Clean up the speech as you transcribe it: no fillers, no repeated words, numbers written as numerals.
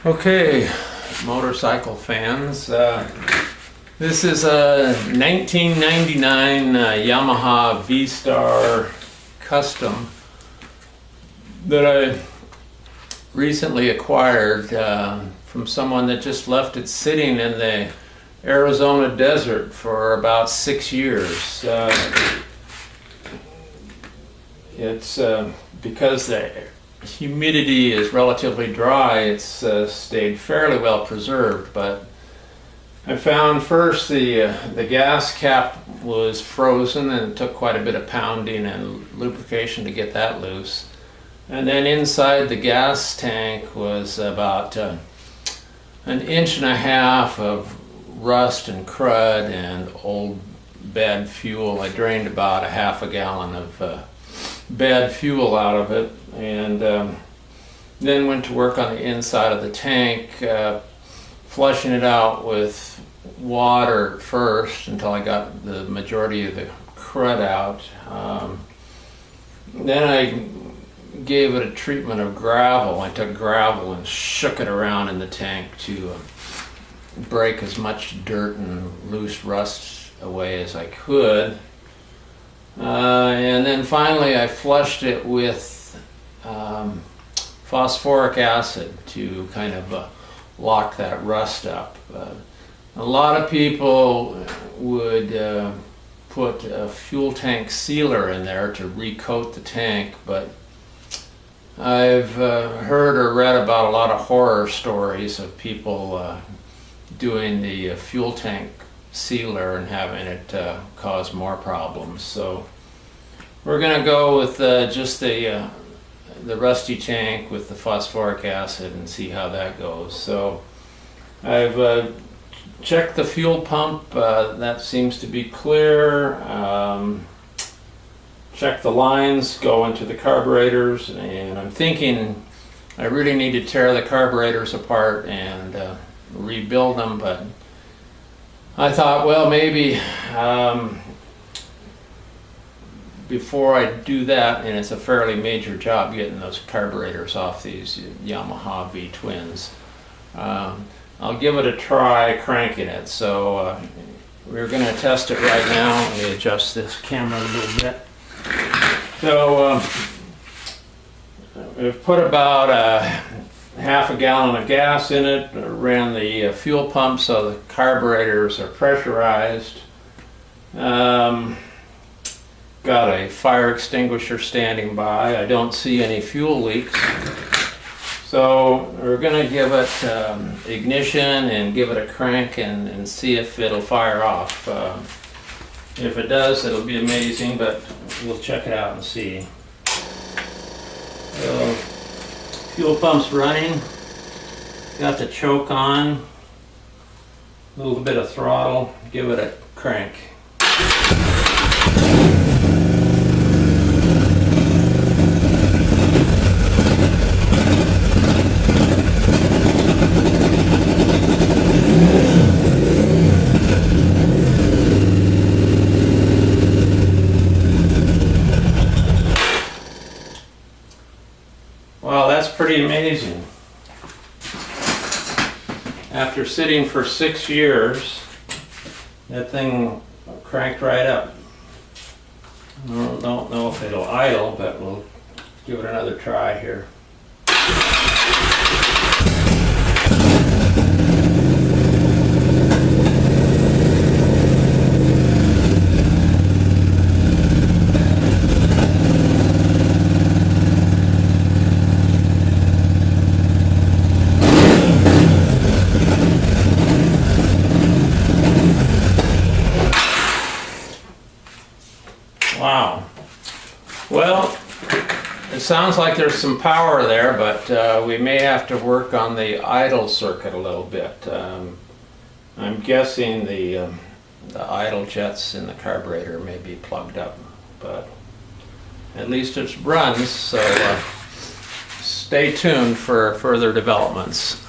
Okay, motorcycle fans, this is a 1999 Yamaha Vstar Custom that I recently acquired from someone that just left it sitting in the Arizona desert for about 6 years. It's because the humidity is relatively dry, it's stayed fairly well preserved, but I found first the gas cap was frozen, and it took quite a bit of pounding and lubrication to get that loose. And then inside the gas tank was about an inch and a half of rust and crud and old bad fuel. I drained about a half a gallon of bad fuel out of it, and then went to work on the inside of the tank, flushing it out with water first until I got the majority of the crud out. Then I gave it a treatment of gravel. I took gravel and shook it around in the tank to break as much dirt and loose rust away as I could. And then finally I flushed it with phosphoric acid to kind of lock that rust up. A lot of people would put a fuel tank sealer in there to recoat the tank, but I've heard or read about a lot of horror stories of people doing the fuel tank sealer and having it cause more problems. So we're going to go with just the rusty tank with the phosphoric acid and see how that goes. So I've checked the fuel pump, that seems to be clear. Check the lines, go into the carburetors, and I'm thinking I really need to tear the carburetors apart and rebuild them, but I thought, well, maybe before I do that, and it's a fairly major job getting those carburetors off these Yamaha V twins, I'll give it a try cranking it. So we're going to test it right now. Let me adjust this camera a little bit. So we've put about half a gallon of gas in it, ran the fuel pump so the carburetors are pressurized. Got a fire extinguisher standing by. I don't see any fuel leaks. So we're going to give it ignition and give it a crank and see if it'll fire off. If it does, it'll be amazing, but we'll check it out and see. So, fuel pump's running. Got the choke on. A little bit of throttle. Give it a crank. Wow, that's pretty amazing. After sitting for 6 years, that thing cranked right up. I don't know if it'll idle, but we'll give it another try here. Wow. Well, it sounds like there's some power there, but we may have to work on the idle circuit a little bit. I'm guessing the idle jets in the carburetor may be plugged up, but at least it runs, so stay tuned for further developments.